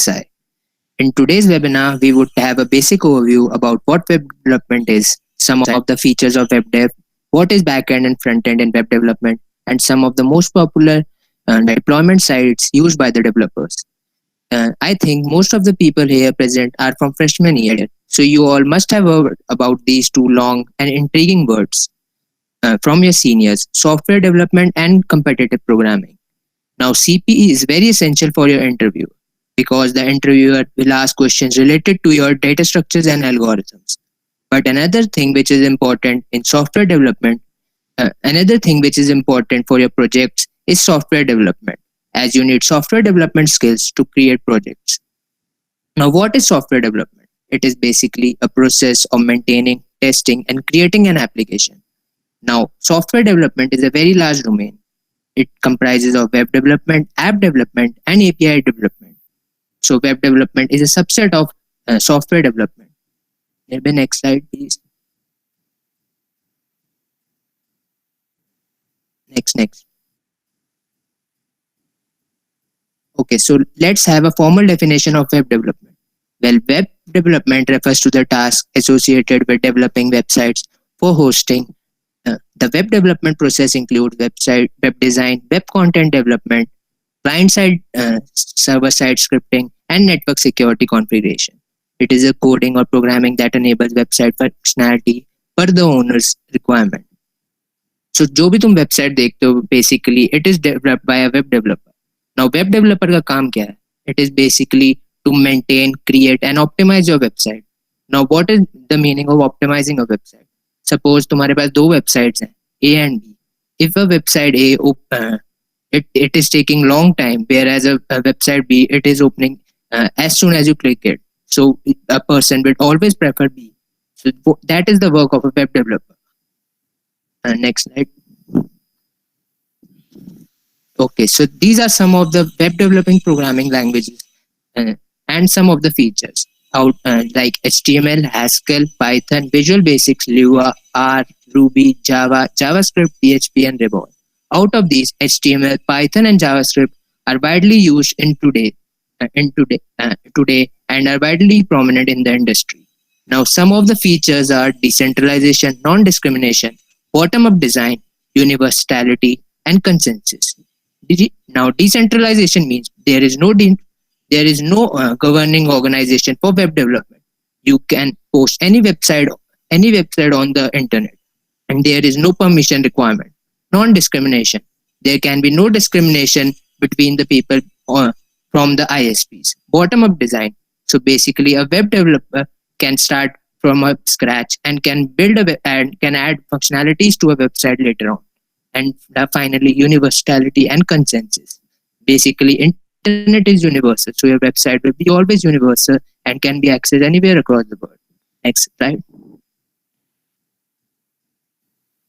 Sai. In today's webinar, we would have a basic overview about what web development is, some of the features of web dev, what is backend and front end in web development, and some of the most popular deployment sites used by the developers. I think most of the people here present are from freshman year, so you all must have heard about these two long and intriguing words from your seniors: software development and competitive programming. Now, CPE is very essential for your interview because the interviewer will ask questions related to your data structures and algorithms. But another thing which is important in software development, another thing which is important for your projects is software development, as you need software development skills to create projects. Now, what is software development? It is basically a process of maintaining, testing, and creating an application. Now, software development is a very large domain. It comprises of web development, app development, and API development. So web development is a subset of software development. Maybe next slide, please. Next. Okay, so let's have a formal definition of web development. Well, web development refers to the task associated with developing websites for hosting. The web development process includes website, web design, web content development, client-side, server-side scripting, and network security configuration. It is a coding or programming that enables website functionality per the owner's requirement. So, जो भी तुम website देखते हो, basically it is developed by a web developer. Now, web developer का काम क्या है? It is basically to maintain, create, and optimize your website. Now, what is the meaning of optimizing a website? Suppose तुम्हारे पास दो websites हैं, A and B. If a website A it is taking long time, whereas a website B it is opening as soon as you click it. So a person will always prefer B. So that is the work of a web developer. Next slide. Okay, so these are some of the web developing programming languages and some of the features like HTML, Haskell, Python, Visual Basics, Lua, R, Ruby, Java, JavaScript, PHP, and Revolve. Out of these, HTML, Python, and JavaScript are widely used today and are widely prominent in the industry. Now, some of the features are decentralization, non-discrimination, bottom-up design, universality, and consensus. Now, decentralization means there is no governing organization for web development. You can post any website on the internet, and there is no permission requirement. Non-discrimination. There can be no discrimination between the people from the ISPs. Bottom-up design. So basically, a web developer can start from scratch and can build and can add functionalities to a website later on. And finally, universality and consensus. Basically, internet is universal, so your website will be always universal and can be accessed anywhere across the world. Next slide.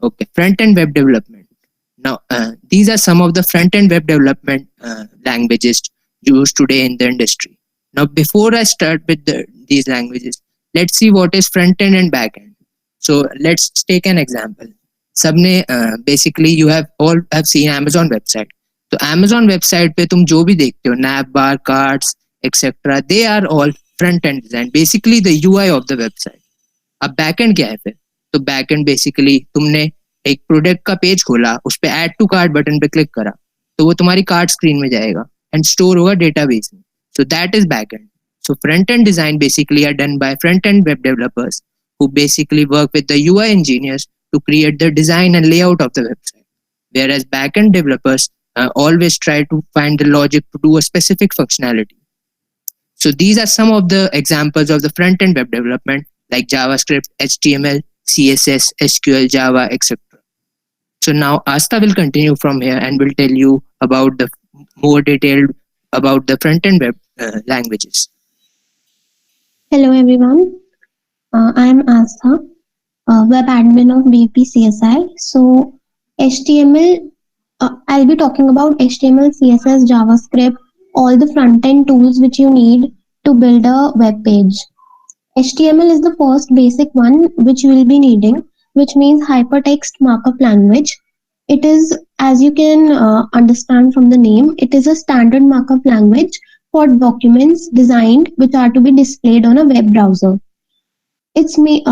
Okay, front-end web development. Now, these are some of the front-end web development languages used today in the industry. Now, before I start with these languages, let's see what is front-end and back-end. So let's take an example. Basically, you have all have seen Amazon website. So Amazon website पे तुम जो भी देखते हो, nav bar, cards, etc. They are all front-end design. Basically, the UI of the website. अब back-end क्या है फिर? तो back-end basically तुमने एक प्रोडक्ट का पेज खोला, उस पे add to cart बटन पे क्लिक करा, तो वो तुम्हारी कार्ट स्क्रीन में जाएगा and store होगा डेटाबेस में. So that is back-end. So front-end design basically are done by front-end web developers who basically work with the UI engineers to create the design and layout of the website. Whereas back-end developers always try to find the logic to do a specific functionality. So these are some of the examples of the front-end web development like JavaScript, HTML, CSS, SQL, Java, etc. So now Asta will continue from here and will tell you about the more detailed about the front-end web languages. Hello everyone, I am Asta, web admin of BPCSI. So HTML, I'll be talking about HTML, CSS, JavaScript, all the front-end tools which you need to build a web page. HTML is the first basic one which you will be needing, which means hypertext markup language. It is, as you can understand from the name, it is a standard markup language for documents designed which are to be displayed on a web browser. It's me.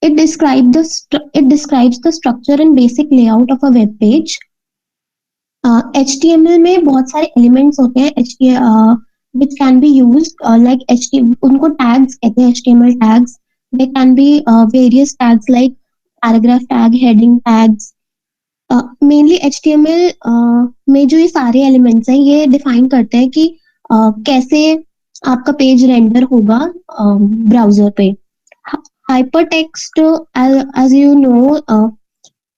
It describes the structure and basic layout of a web page. HTML में बहुत सारे elements होते हैं which can be used like HTML उनको tags कहते हैं HTML tags. There can be various tags like paragraph tag, heading tags. Mainly HTML में जो ये सारे elements हैं ये define करते हैं कि कैसे आपका पेज रेंडर होगा ब्राउजर पे. Hypertext, as you know,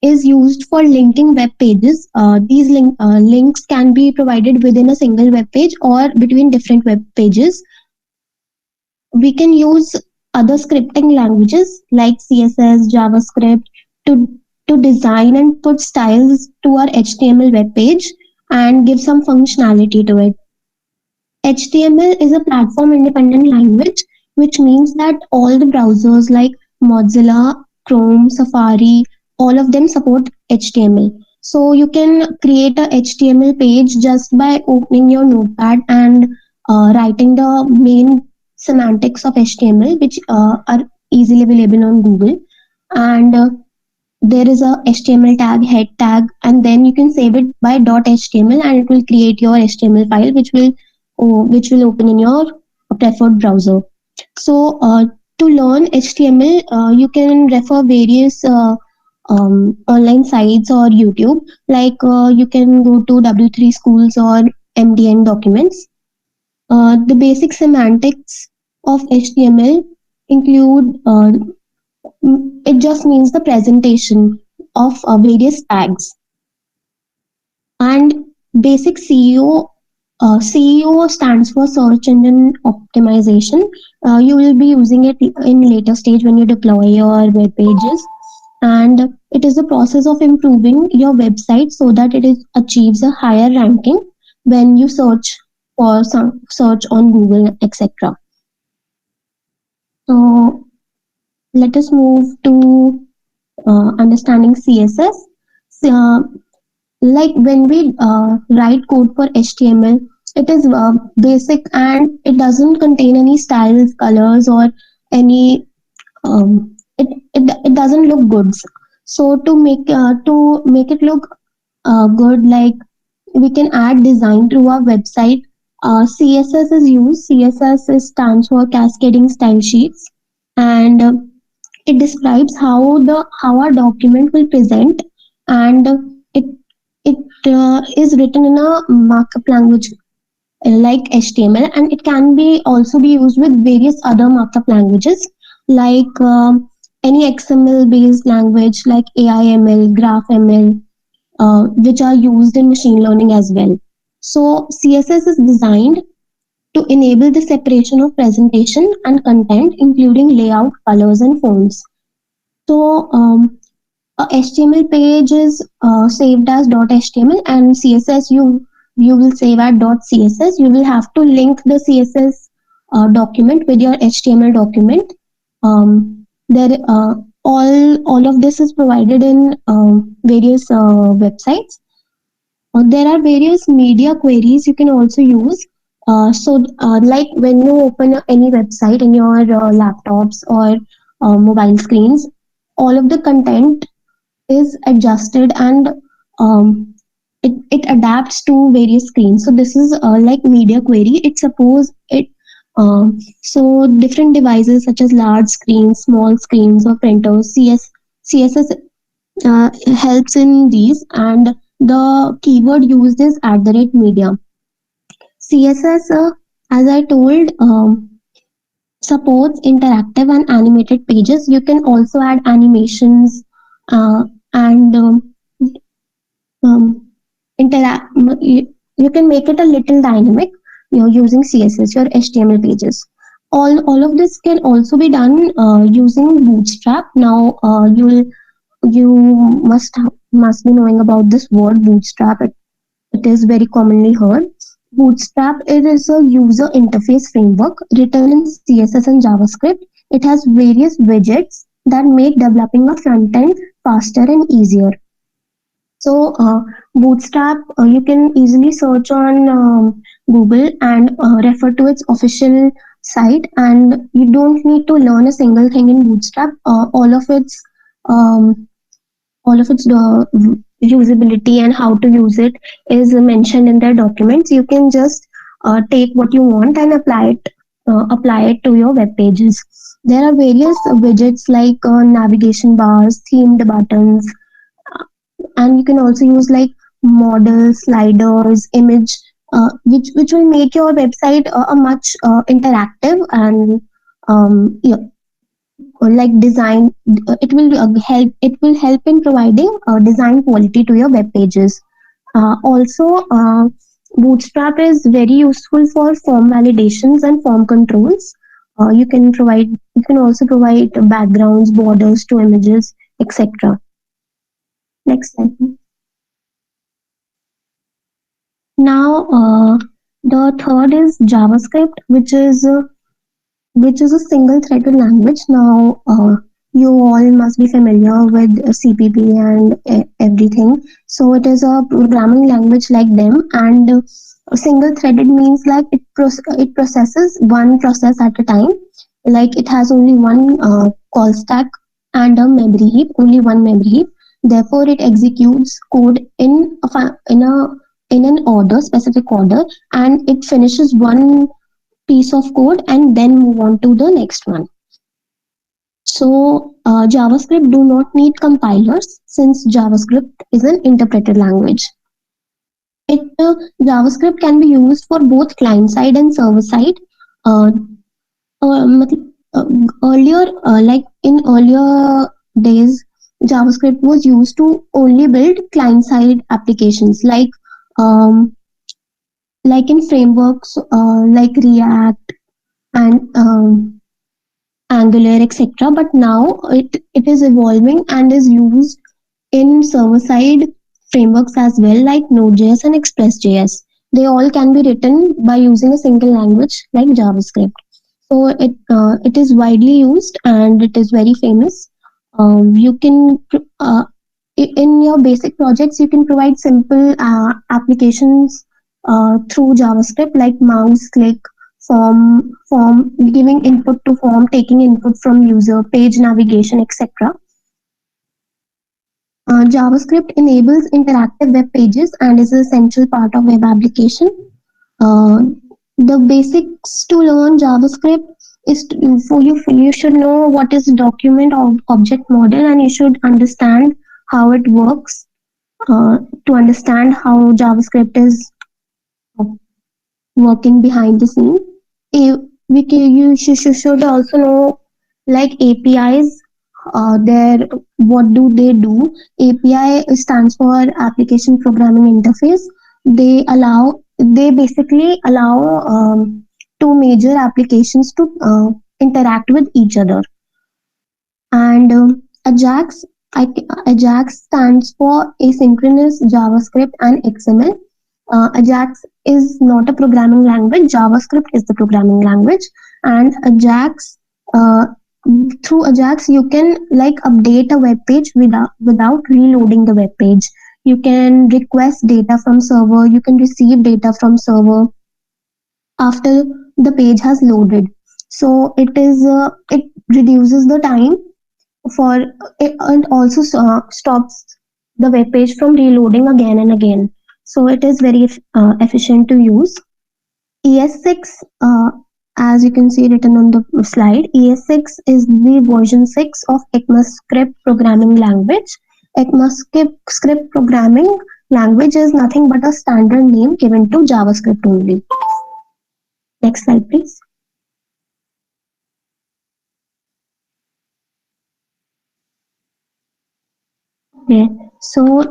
is used for linking web pages. These links can be provided within a single web page or between different web pages. We can use other scripting languages like CSS, JavaScript to design and put styles to our HTML web page and give some functionality to it. HTML is a platform independent language, which means that all the browsers like Mozilla, Chrome, Safari, all of them support HTML. So you can create a HTML page just by opening your notepad and writing the main semantics of HTML, which are easily available on Google. And there is a HTML tag, head tag, and then you can save it by .html, and it will create your HTML file, which will open in your preferred browser. So to learn HTML, you can refer various online sites or YouTube. Like you can go to W3 Schools or MDN Documents. The basic semantics of HTML include it just means the presentation of various tags. And basic CEO stands for search engine optimization. You will be using it in later stage when you deploy your web pages, and it is the process of improving your website so that it achieves a higher ranking when you search on Google, etc. So let us move to understanding CSS. Like when we write code for HTML, it is basic and it doesn't contain any styles, colors, or any it doesn't look good. So to make it look good, like we can add design to our website. CSS is used. Stands for cascading style sheets, and it describes how our document will present, and it is written in a markup language like HTML, and it can be also be used with various other markup languages like any XML based language like AIML, GraphML, which are used in machine learning as well. So CSS is designed to enable the separation of presentation and content, including layout, colors, and fonts. So a HTML page is saved as .html, and CSS you will save at .css. You will have to link the CSS document with your HTML document. There all of this is provided in various websites. There are various media queries you can also use. Like when you open any website in your laptops or mobile screens, all of the content is adjusted, and it adapts to various screens. So this is like media query. So different devices such as large screens, small screens, or printers, CSS helps in these, and the keyword used is @media. CSS, as I told, supports interactive and animated pages. You can also add animations and you can make it a little dynamic, using CSS, your HTML pages. All of this can also be done using Bootstrap. Now you must be knowing about this word Bootstrap. It is very commonly heard. Bootstrap, it is a user interface framework written in CSS and JavaScript. It has various widgets that make developing a front end faster and easier. So Bootstrap, you can easily search on Google and refer to its official site. And you don't need to learn a single thing in Bootstrap. Um, all of its usability and how to use it is mentioned in their documents. You can just take what you want and apply it to your web pages. There are various widgets like navigation bars, themed buttons, and you can also use like models, sliders, image, which will make your website a much interactive and yeah, like design. It will help in providing design quality to your web pages. Also, Bootstrap is very useful for form validations and form controls. You can also provide backgrounds, borders to images, etc. Next slide, please. Now, the third is JavaScript, which is a single-threaded language. Now, you all must be familiar with CPP and everything. So it is a programming language like them, and single-threaded means like it processes one process at a time. Like it has only one call stack and a memory heap, only one memory heap. Therefore, it executes code in an order, specific order, and it finishes one piece of code and then move on to the next one. So JavaScript do not need compilers since JavaScript is an interpreted language. JavaScript can be used for both client side and server side. Uh, Earlier, like in earlier days, JavaScript was used to only build client side applications um, like in frameworks like React and Angular, etc. But now it is evolving and is used in server side frameworks as well, like Node.js and Express.js. They all can be written by using a single language like JavaScript. So it is widely used and it is very famous. You can in your basic projects you can provide simple applications through JavaScript like mouse click, form giving input to form, taking input from user, page navigation, etc. JavaScript enables interactive web pages and is an essential part of web application. Uh, the basics to learn JavaScript is you should know what is document or object model, and you should understand how it works. To understand how JavaScript is working behind the scene. You should also know like APIs. What do they do? API stands for Application Programming Interface. They basically allow two major applications to interact with each other. And Ajax, Ajax stands for Asynchronous JavaScript and XML. Ajax is not a programming language. JavaScript is the programming language, and uh, through Ajax, you can like update a web page without reloading the web page. You can request data from server. You can receive data from server after the page has loaded. So it reduces the time for it, and also stops the web page from reloading again and again. So it is very efficient to use. ES6, as you can see written on the slide, ES6 is the version 6 of ECMAScript programming language. ECMAScript programming language is nothing but a standard name given to JavaScript only. Next slide, please. Okay, so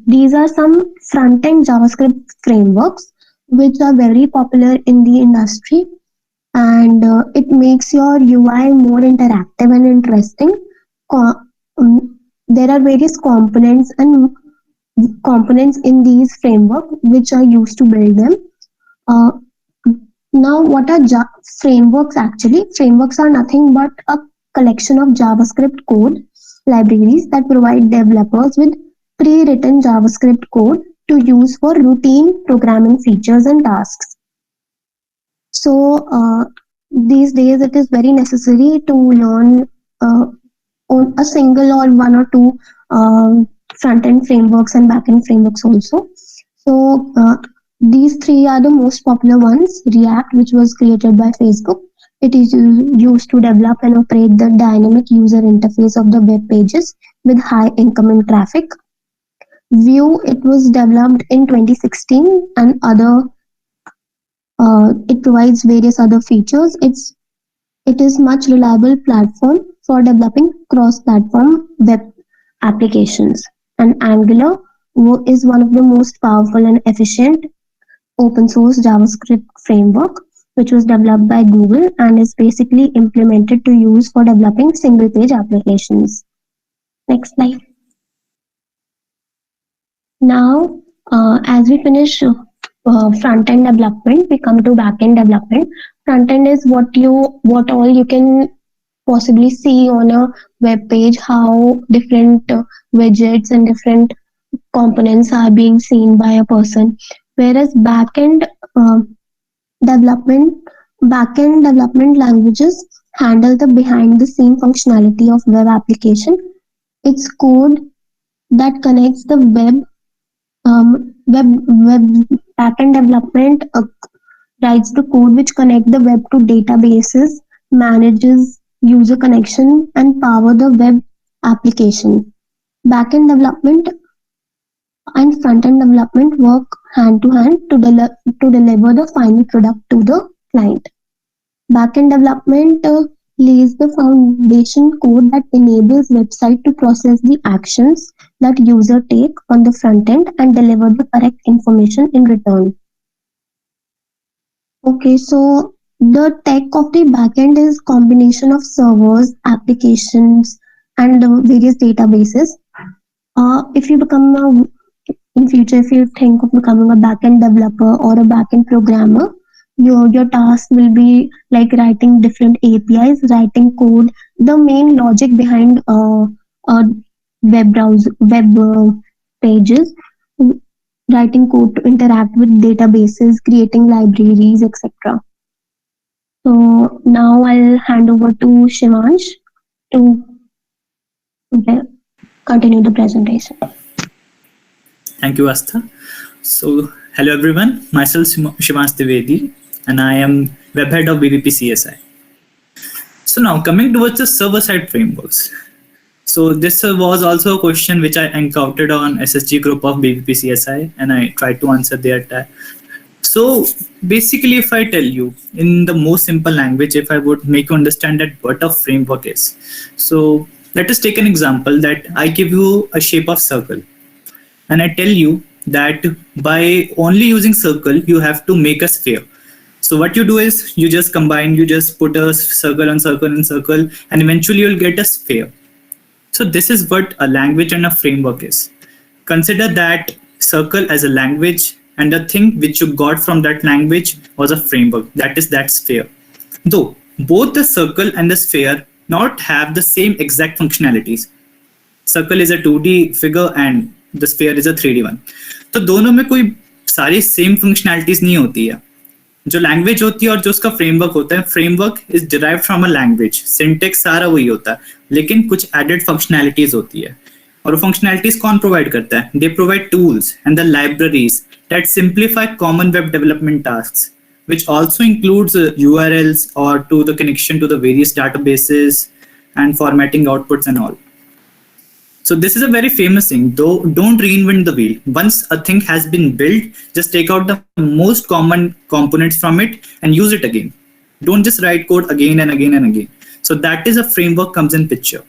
these are some front-end JavaScript frameworks which are very popular in the industry, and it makes your UI more interactive and interesting. There are various components in these frameworks which are used to build them. Uh, Now, what are frameworks actually? Frameworks are nothing but a collection of JavaScript code libraries that provide developers with pre-written JavaScript code to use for routine programming features and tasks. So these days it is very necessary to learn on a single or one or two front-end frameworks and back-end frameworks also. So these three are the most popular ones. React, which was created by Facebook. It is used to develop and operate the dynamic user interface of the web pages with high incoming traffic. Vue, it was developed in 2016, and other it provides various other features. It is much reliable platform for developing cross-platform web applications. And Angular is one of the most powerful and efficient open source JavaScript framework, which was developed by Google and is basically implemented to use for developing single page applications. Next slide. Now, as we finish front end development, we come to back end development. Front end is what all you can possibly see on a web page, how different widgets and different components are being seen by a person. Whereas development back-end development languages handle the behind the scene functionality of web application. It's code that connects the web back-end development writes the code which connect the web to databases, manages user connection, and power the web application. Back-end development and front-end development work hand to hand to deliver the final product to the client. Back-end development lays the foundation code that enables website to process the actions that user take on the front end and deliver the correct information in return. Okay, so the tech of the backend is combination of servers, applications, and various databases. If you become in future, if you think of becoming a backend developer or a backend programmer, your task will be like writing different APIs, writing code, the main logic behind web pages, writing code to interact with databases, creating libraries, etc. So now I'll hand over to Shivansh to continue the presentation. Thank you, Astha. So, hello everyone. Myself Shivansh Dwivedi, and I am web head of BPP CSI. So now coming towards the server-side frameworks. So this was also a question which I encountered on SSG group of BPP CSI, and I tried to answer there. So basically, if I tell you in the most simple language, if I would make you understand that what a framework is. So let us take an example that I give you a shape of circle, and I tell you that by only using circle, you have to make a sphere. So what you do is you just combine, you just put a circle on circle and circle, and eventually you'll get a sphere. So this is what a language and a framework is. Consider that circle as a language, and the thing which you got from that language was a framework, that is that sphere. Though both the circle and the sphere not have the same exact functionalities. Circle is a 2D figure and the sphere is a 3D one. तो दोनों में कोई सारी same functionalities नहीं होती है. जो language होती है और जो उसका फ्रेमवर्क होता है, framework is derived from a language, syntax सारा वही होता है, लेकिन कुछ एडेड फंक्शनैलिटीज होती है. और वो फंक्शनैलिटीज कौन प्रोवाइड करता है? They provide tools and the libraries that simplify common web development tasks, which also includes URLs or to the connection to the various databases and formatting outputs and all. So this is a very famous thing, though don't reinvent the wheel. Once a thing has been built, just take out the most common components from it and use it again. Don't just write code again and again and again. So that is a framework comes in picture.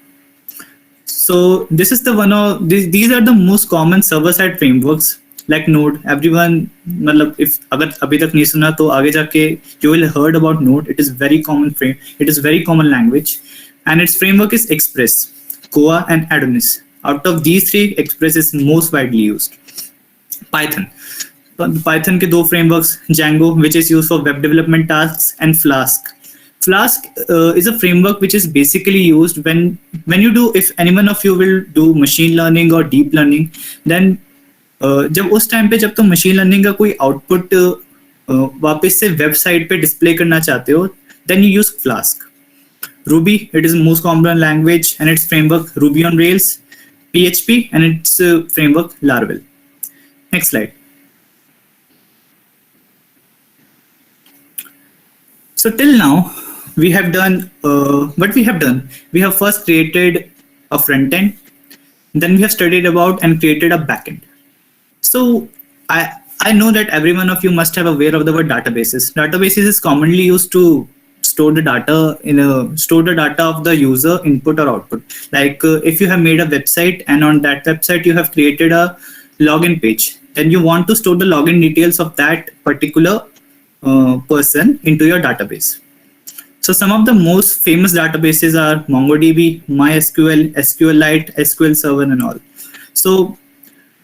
So this is the one of these are the most common server side frameworks like Node. Everyone, मतलब if अगर अभी तक नहीं सुना तो आगे जाके you will heard about Node. It is very common it is very common language, and its framework is Express, Koa and Adonis. Out of these three, Express is most widely used. Python के दो frameworks, Django, which is used for web development tasks, and Flask. Flask is a framework which is basically used when you do, if anyone of you will do machine learning or deep learning, then जब उस time पे जब तुम machine learning का कोई output वापस से website पे डिस्प्ले करना चाहते हो, then you use flask. Ruby, it is most common language and its framework Ruby on Rails. PHP and its framework Laravel. Next slide. So till now, we have done what we have done. We have first created a front end, then we have studied about and created a backend. So I know that every one of you must have aware of the word databases. Databases is commonly used to store the data of the user input or output. Like if you have made a website and on that website you have created a login page, then you want to store the login details of that particular person into your database. So some of the most famous databases are MongoDB, MySQL, SQLite, SQL Server and all. So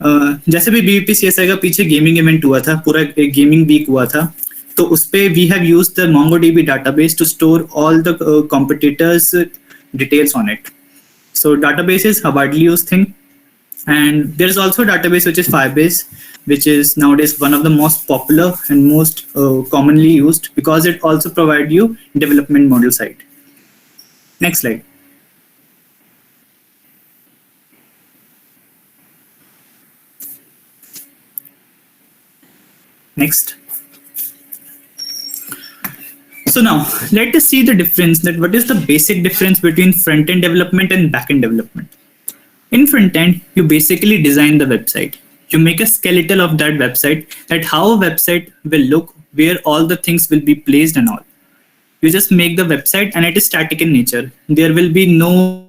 जैसे भी BPCSI का पीछे gaming event हुआ था, पूरा एक gaming week हुआ था, तो उस पे we have used the MongoDB database to store all the competitors details on it. So database is a widely used thing, and there is also a database which is Firebase, which is nowadays one of the most popular and most commonly used because it also provides you development model side. Next slide. Next. So now let us see the difference, that what is the basic difference between front-end development and back-end development. In front-end, you basically design the website. You make a skeleton of that website, that how a website will look, where all the things will be placed and all. You just make the website and it is static in nature. There will be no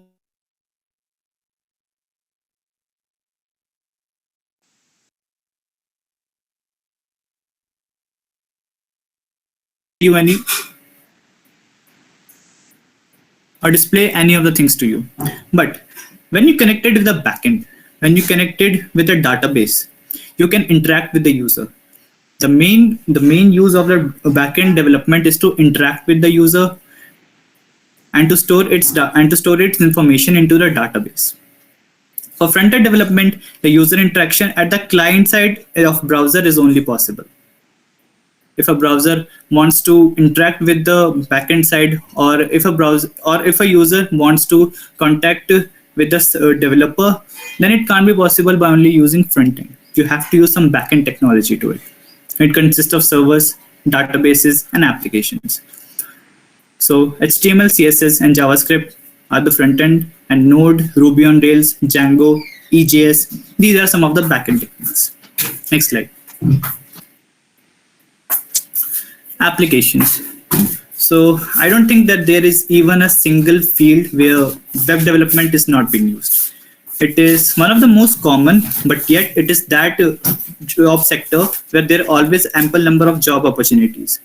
any or display any of the things to you. But when you connected with the backend, when you connected with a database, you can interact with the user. The main use of the backend development is to interact with the user and to store its information into the database. For front-end development, the user interaction at the client side of browser is only possible. If a browser wants to interact with the backend side, or if a user wants to contact with the developer, then it can't be possible by only using front end. You have to use some backend technology to it. It consists of servers, databases, and applications. So HTML, CSS, and JavaScript are the front end, and Node, Ruby on Rails, Django, EJS, these are some of the backend techniques. Next slide. Applications. So I don't think that there is even a single field where web development is not being used. It is one of the most common, but yet it is that job sector where there are always ample number of job opportunities.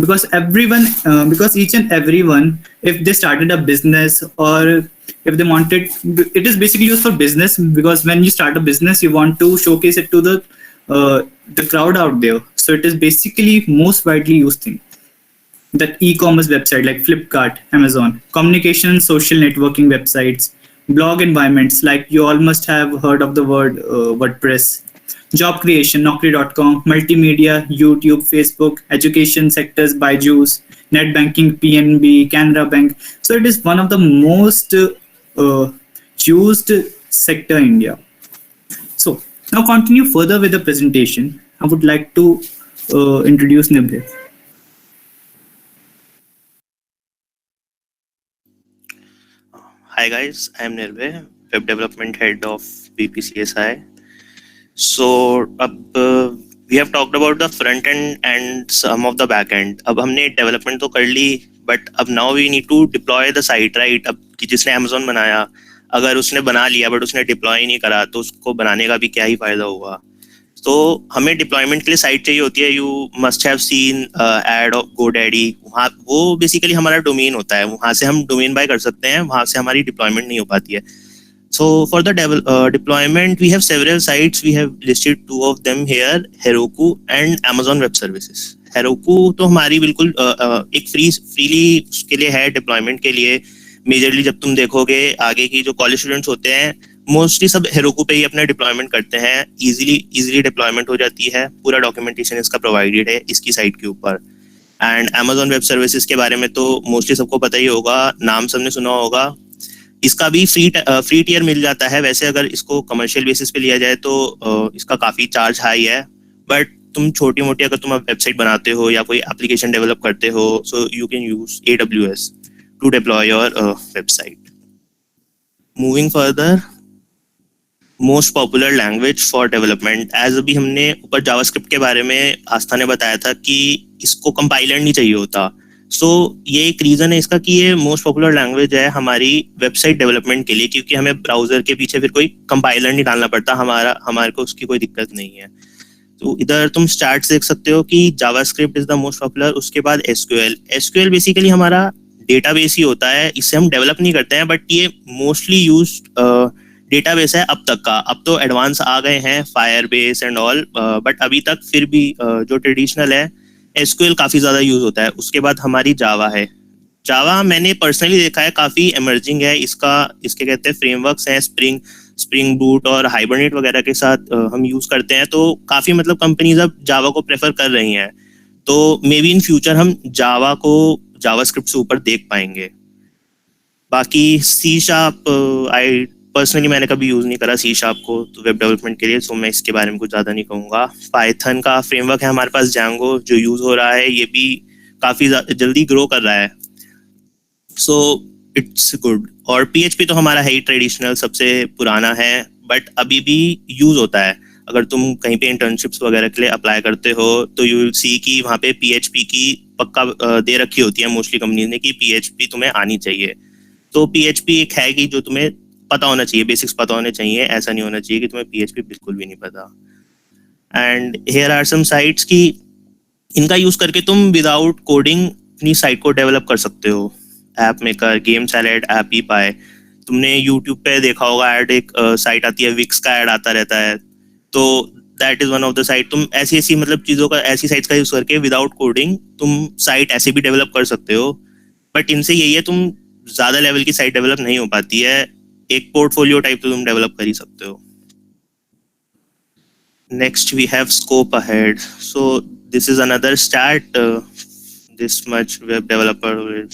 Because each and everyone, if they started a business or if they wanted, it is basically used for business, because when you start a business, you want to showcase it to the crowd out there. So it is basically most widely used thing. That e-commerce website like Flipkart, Amazon, communication and social networking websites, blog environments like you all must have heard of the word WordPress, job creation, Naukri.com, multimedia, YouTube, Facebook, education sectors, Byju's, net banking, PNB, Canara Bank. So it is one of the most used sector in India. So now continue further with the presentation. I would like to introduce Nirbhay. Hi guys, I am Nirbhay, Web Development Head of BPCSI. So we have talked about the front end and some of the back end. अब हमने development तो कर ली, but अब now we need to deploy the site, right? अब कि जिसने Amazon बनाया, अगर उसने बना लिया but उसने deploy नहीं करा, तो उसको बनाने का भी क्या ही फायदा होगा. तो हमें डिप्लॉयमेंट के लिए साइट चाहिए होती है. You must have seen ad of GoDaddy. वहाँ वो बेसिकली हमारा डोमेन होता है, वहाँ से हम डोमेन बाय कर सकते हैं, वहाँ से हमारी डिप्लॉयमेंट नहीं हो पाती है. So for the deployment we have several sites. We have listed 2 of them here, Heroku and Amazon Web Services. Heroku तो हमारी बिल्कुल एक फ्रीली उसके लिए है डिप्लॉयमेंट के लिए. मेजरली जब तुम देखोगे आगे की जो कॉलेज स्टूडेंट्स होते हैं मोस्टली सब हेरोकू पे ही अपना डिप्लॉयमेंट करते हैं, इजीली डिप्लॉयमेंट हो जाती है, पूरा डॉक्यूमेंटेशन इसका प्रोवाइडेड है इसकी साइट के ऊपर। एंड Amazon वेब सर्विसेज के बारे में तो मोस्टली सबको पता ही होगा, नाम सबने सुना होगा। इसका भी फ्री टियर मिल जाता है। वैसे अगर इसको कमर्शियल बेसिस पे लिया जाए तो इसका काफ़ी चार्ज हाई है, बट तुम छोटी मोटी अगर तुम वेबसाइट बनाते हो या कोई एप्लीकेशन डेवलप करते हो, so you can use AWS to deploy your website. Moving further, most popular language for development, as अभी हमने ऊपर जावास्क्रिप्ट के बारे में आस्था ने बताया था कि इसको कंपाइलर नहीं चाहिए होता। सो ये एक रीज़न है इसका कि ये मोस्ट पॉपुलर लैंग्वेज है हमारी वेबसाइट डेवलपमेंट के लिए, क्योंकि हमें ब्राउजर के पीछे फिर कोई कंपाइलर नहीं डालना पड़ता, हमारे को उसकी कोई दिक्कत नहीं है। तो इधर तुम स्टार्ट देख सकते हो कि JavaScript is the most popular, उसके बाद एसक्यूएल बेसिकली हमारा डेटाबेस ही होता है, इससे हम डेवलप नहीं करते हैं, बट ये मोस्टली यूज्ड डेटाबेस है अब तक का। अब तो एडवांस आ गए हैं फायरबेस एंड ऑल, बट अभी तक फिर भी जो ट्रेडिशनल है एसक्यूएल काफ़ी ज़्यादा यूज होता है। उसके बाद हमारी जावा है। जावा मैंने पर्सनली देखा है काफ़ी एमर्जिंग है, इसके कहते हैं फ्रेमवर्क्स हैं, स्प्रिंग बूट और हाइबरनेट वगैरह के साथ हम यूज़ करते हैं, तो काफ़ी मतलब कंपनीज अब जावा को प्रेफर कर रही हैं। तो मे बी इन फ्यूचर हम जावा को जावास्क्रिप्ट से ऊपर देख पाएंगे। बाकी सी शार्प, आई पर्सनली मैंने कभी यूज़ नहीं करा सी शार्प को तो वेब डेवलपमेंट के लिए, सो मैं इसके बारे में कुछ ज़्यादा नहीं कहूँगा। पाइथन का फ्रेमवर्क है हमारे पास जैंगो, जो यूज़ हो रहा है, ये भी काफ़ी जल्दी ग्रो कर रहा है, सो इट्स गुड। और PHP तो हमारा है ही ट्रेडिशनल, सबसे पुराना है, बट अभी भी यूज़ होता है। अगर तुम कहीं पे इंटर्नशिप्स वगैरह के लिए अप्लाई करते हो तो यू विल सी कि वहाँ पे PHP की पक्का दे रखी होती है मोस्टली कंपनी ने कि PHP तुम्हें आनी चाहिए। तो PHP एक है कि जो तुम्हें पता होना चाहिए, बेसिक्स पता होने चाहिए, ऐसा नहीं होना चाहिए कि तुम्हें PHP बिल्कुल भी नहीं पता। And here are some sites कि इनका यूज़ करके तुम विदाउट कोडिंग अपनी साइट को डेवलप कर सकते हो। App maker, game salad, Appy पाए, तुमने यूट्यूब पे देखा होगा ऐड, एक साइट आती है विक्स का ऐड आता रहता है, तो that is one of the site. तुम ऐसी मतलब चीज़ों का, ऐसी साइट्स का यूज़ करके विदाउट कोडिंग तुम साइट ऐसे भी डेवलप कर सकते हो। बट इनसे यही है, तुम ज़्यादा लेवल की साइट डेवलप नहीं हो पाती है, एक पोर्टफोलियो टाइप तो तुम डेवलप कर ही सकते हो। Next we have scope ahead, so this is another start, this much web developer.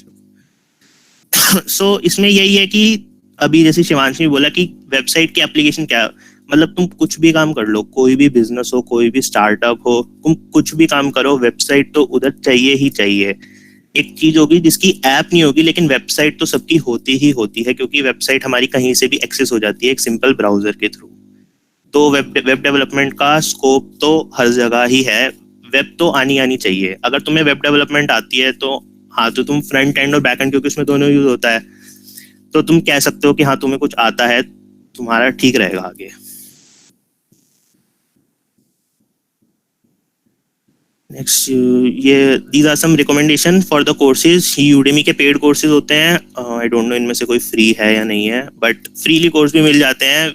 So इसमें यही है कि अभी जैसे शिवांश ने बोला कि वेबसाइट की एप्लीकेशन क्या, मतलब तुम कुछ भी काम कर लो, कोई भी बिजनेस हो, कोई भी स्टार्टअप हो, तुम कुछ भी काम करो, वेबसाइट तो उधर चाहिए ही चाहिए। एक चीज होगी जिसकी ऐप नहीं होगी, लेकिन वेबसाइट तो सबकी होती ही होती है, क्योंकि वेबसाइट हमारी कहीं से भी एक्सेस हो जाती है एक सिंपल ब्राउजर के थ्रू। तो वेब डेवलपमेंट का स्कोप तो हर जगह ही है, वेब तो आनी चाहिए। अगर तुम्हें वेब डेवलपमेंट आती है तो हाँ, तो तुम फ्रंट एंड और बैक एंड, क्योंकि उसमें दोनों यूज होता है, तो तुम कह सकते हो कि हाँ तुम्हें कुछ आता है, तुम्हारा ठीक रहेगा आगे। नेक्स्ट, ये these are some recommendation for the courses. Udemy के पेड कोर्सेज होते हैं, आई डोंट नो इनमें से कोई फ्री है या नहीं है, बट फ्रीली कोर्स भी मिल जाते हैं।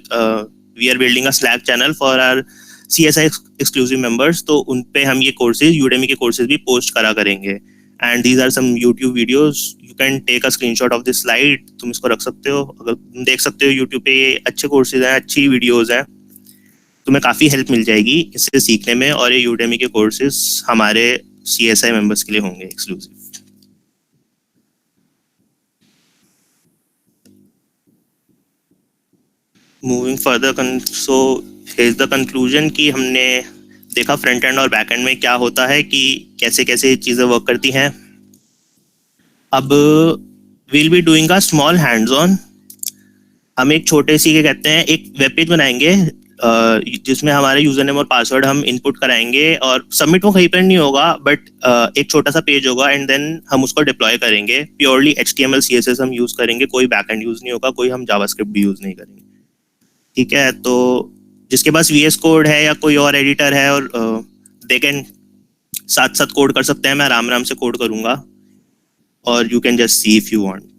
We are building a slack channel for our CSI exclusive members, तो उन पे हम ये कोर्सेज, यूडेमी के कोर्सेज भी पोस्ट करा करेंगे। And these are some YouTube videos, you can take a screenshot of this slide, तुम इसको रख सकते हो, अगर तुम देख सकते हो यूट्यूब पे, ये अच्छे कोर्सेज हैं, अच्छी वीडियोज हैं, तुम्हें काफ़ी हेल्प मिल जाएगी इससे सीखने में। और ये यूडेमी के कोर्सेज हमारे CSI मेंबर्स के लिए होंगे exclusive. Moving further, so hedge the conclusion कि हमने देखा फ्रंट एंड और बैक एंड में क्या होता है, कि कैसे कैसे चीज़ें वर्क करती हैं। अब will be doing a small hands on, हम एक छोटे सी, के कहते हैं, एक वेब पेज बनाएंगे जिसमें हमारे यूजर नेम और पासवर्ड हम इनपुट कराएंगे, और सबमिट वो कहीं पर नहीं होगा, बट एक छोटा सा पेज होगा, एंड देन हम उसको डिप्लॉय करेंगे। प्योरली HTML CSS हम यूज करेंगे, कोई बैकएंड यूज नहीं होगा, कोई हम जावास्क्रिप्ट भी यूज नहीं करेंगे। ठीक है, तो जिसके पास VS कोड है या कोई और एडिटर है, और दे कैन साथ साथ कोड कर सकते हैं, मैं आराम आराम से कोड करूंगा, और you can just see if you want.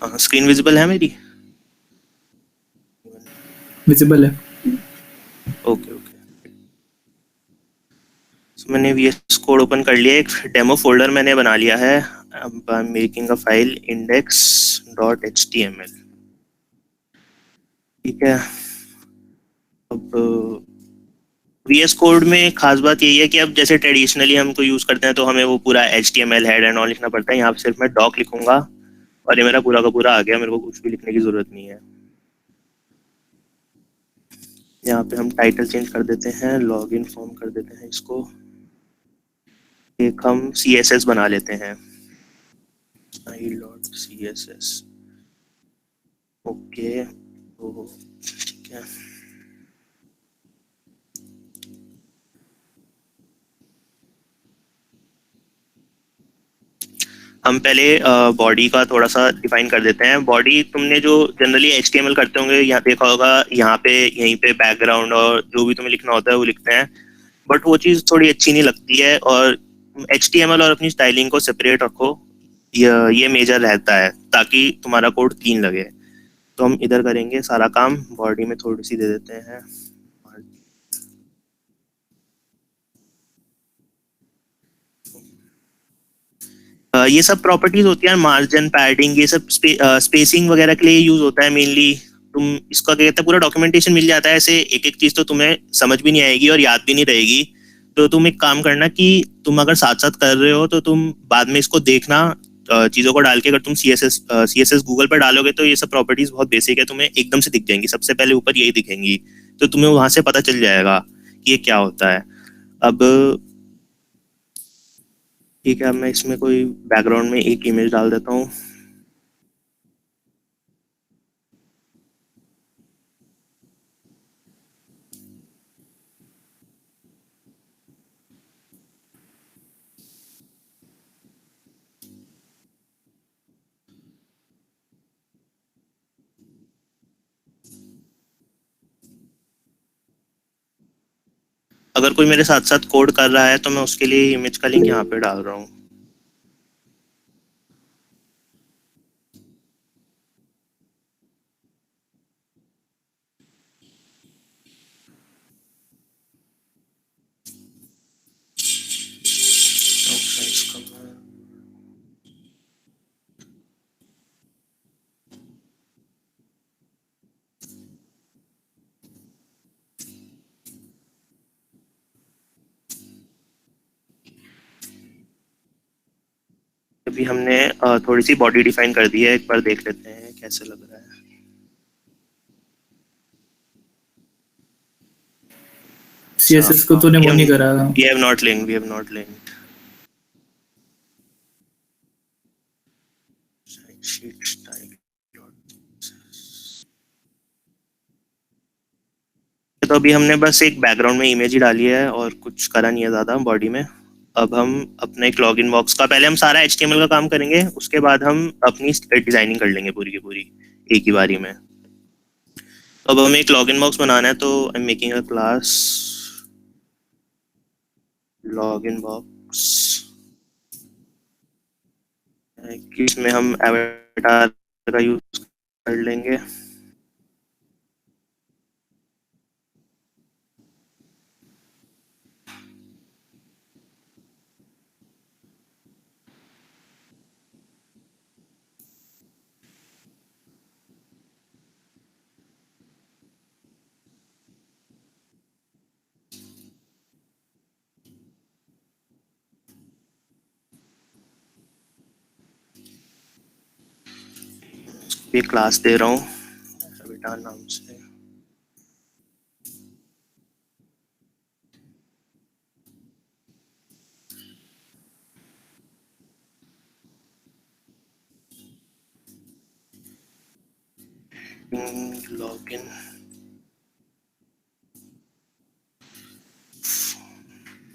Screen visible है मेरी? विजिबल है। Okay okay. So, मैंने VS कोड ओपन कर लिया, एक डेमो फोल्डर मैंने बना लिया है। अब I am making a file index.html। ठीक है। अब VS कोड में खास बात यही है कि अब जैसे ट्रेडिशनली हमको यूज करते हैं तो हमें वो पूरा HTML हेड एंड ऑल लिखना पड़ता है। यहाँ पे सिर्फ मैं डॉक लिखूंगा और ये मेरा पूरा का पूरा आ गया, मेरे को कुछ भी लिखने की जरूरत नहीं है। यहाँ पे हम टाइटल चेंज कर देते हैं, लॉगिन फॉर्म कर देते हैं इसको, एक हम CSS बना लेते हैं, style.css। ओके तो ठीक है। हम पहले बॉडी का थोड़ा सा डिफाइन कर देते हैं। बॉडी तुमने जो जनरली HTML करते होंगे, यहाँ देखा होगा, यहाँ पे यहीं पे बैकग्राउंड और जो भी तुम्हें लिखना होता है वो लिखते हैं, बट वो चीज़ थोड़ी अच्छी नहीं लगती है। और HTML और अपनी स्टाइलिंग को सेपरेट रखो, ये मेजर रहता है ताकि तुम्हारा कोड क्लीन लगे। तो हम इधर करेंगे सारा काम, बॉडी में थोड़ी सी दे देते हैं। ये सब प्रॉपर्टीज होती है, मार्जिन, पैडिंग, ये सब स्पेसिंग वगैरह के लिए यूज होता है मेनली। तुम इसका क्या कहते हैं, पूरा डॉक्यूमेंटेशन मिल जाता है। ऐसे एक एक चीज तो तुम्हें समझ भी नहीं आएगी और याद भी नहीं रहेगी। तो तुम एक काम करना कि तुम अगर साथ साथ कर रहे हो तो तुम बाद में इसको देखना, चीजों को डाल के। अगर तुम CSS गूगल पर डालोगे तो ये सब प्रॉपर्टीज बहुत बेसिक है, तुम्हें एकदम से दिख जाएंगी, सबसे पहले ऊपर यही दिखेंगी, तो तुम्हें वहां से पता चल जाएगा कि ये क्या होता है। अब ठीक है, अब मैं इसमें कोई बैकग्राउंड में एक इमेज डाल देता हूँ। अगर कोई मेरे साथ साथ कोड कर रहा है तो मैं उसके लिए इमेज का लिंक यहाँ पे डाल रहा हूँ। अभी हमने थोड़ी सी बॉडी डिफाइन कर दी है, एक बार देख लेते हैं कैसे लग रहा है। CSS को तूने वो नहीं करा। We have not linked, we have not linked. Sheet style. तो अभी हमने बस एक बैकग्राउंड में इमेज ही डाली है और कुछ करा नहीं है ज़्यादा बॉडी में। अब हम अपने एक लॉगिन बॉक्स का, पहले हम सारा HTML का काम करेंगे, उसके बाद हम अपनी डिजाइनिंग कर लेंगे पूरी की पूरी एक ही बारी में। तो अब हमें एक लॉगिन बॉक्स बनाना है, तो I am making a class login box. इसमें हम एवेटार का यूज कर लेंगे। ये क्लास दे रहा हूँ एवेटार नाम से। लॉगिन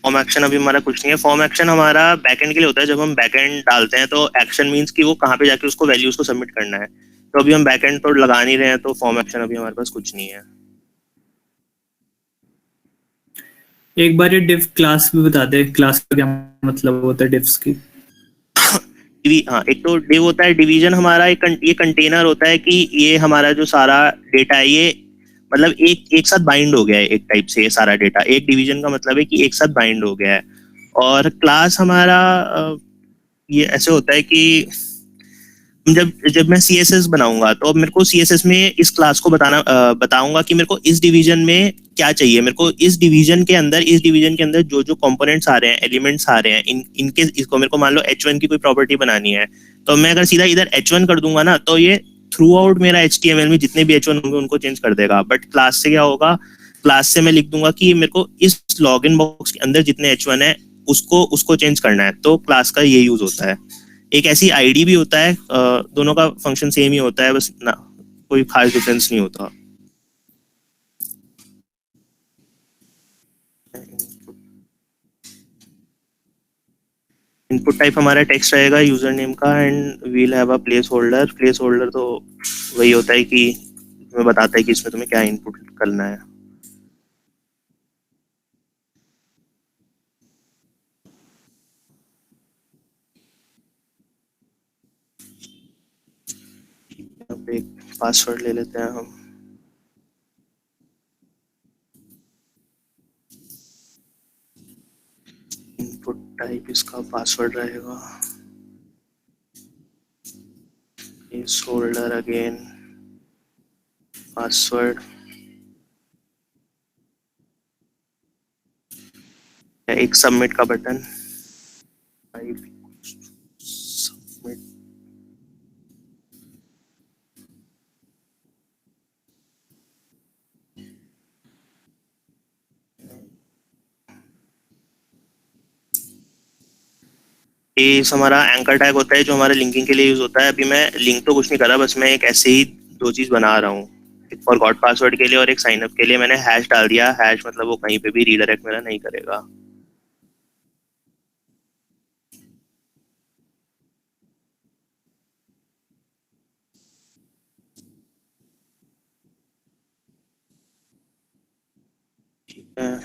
फॉर्म एक्शन अभी हमारा कुछ नहीं है। फॉर्म एक्शन हमारा बैकएंड के लिए होता है। जब हम बैकएंड डालते हैं तो एक्शन मींस कि वो कहाँ पे जाके उसको वैल्यूज को सबमिट करना है। तो अभी हम बैकएंड तो लगा नहीं रहे हैं, तो फॉर्म एक्शन अभी हमारे पास कुछ नहीं है। एक बार ये div क्लास भी बता दे, क्लास का क्या मतलब होता है divs की? हाँ, एक तो div होता है, डिवीजन हमारा ये कंटेनर होता है कि ये हमारा जो सारा डेटा है ये मतलब एक साथ बाइंड हो गया है एक टाइप से। ये सारा डेटा एक डिवीजन का मतलब है कि एक साथ बाइंड हो गया है। और क्लास हमारा ये ऐसे होता है कि जब जब मैं CSS बनाऊंगा तो अब मेरे को CSS में इस क्लास को बताऊंगा कि मेरे को इस डिवीजन में क्या चाहिए। मेरे को इस डिवीजन के अंदर जो जो कंपोनेंट्स आ रहे हैं, एलिमेंट्स आ रहे हैं, इनके इसको मेरे को मान लो H1 की कोई प्रॉपर्टी बनानी है, तो मैं अगर सीधा इधर H1 कर दूंगा ना, तो ये थ्रू आउट मेरा HTML में जितने भी H1 होंगे उनको चेंज कर देगा। बट क्लास से क्या होगा, क्लास से मैं लिख दूंगा कि मेरे को इस लॉगिन बॉक्स के अंदर जितने H1 है उसको चेंज करना है। तो क्लास का ये यूज होता है। एक ऐसी आईडी भी होता है, दोनों का फंक्शन सेम ही होता है, बस ना कोई खास डिफरेंस नहीं होता। इनपुट टाइप हमारा टेक्स्ट रहेगा यूजर नेम का, and we'll have a placeholder तो वही होता है कि तुम्हें बताता है कि इसमें तुम्हें क्या इनपुट करना है। यहाँ पे एक पासवर्ड ले लेते हैं हम। इनपुट टाइप इसका पासवर्ड रहेगा, प्लेस होल्डर अगेन पासवर्ड। एक सबमिट का बटन, सबमिट। ये हमारा एंकर टैग होता है जो हमारे लिंकिंग के लिए यूज होता है। अभी मैं लिंक तो कुछ नहीं कर रहा, बस मैं एक ऐसे ही दो चीज बना रहा हूँ, एक फॉरगॉट पासवर्ड के लिए और एक साइन अप के लिए। मैंने हैश डाल दिया, हैश मतलब वो कहीं पे भी रीडायरेक्ट मेरा नहीं करेगा।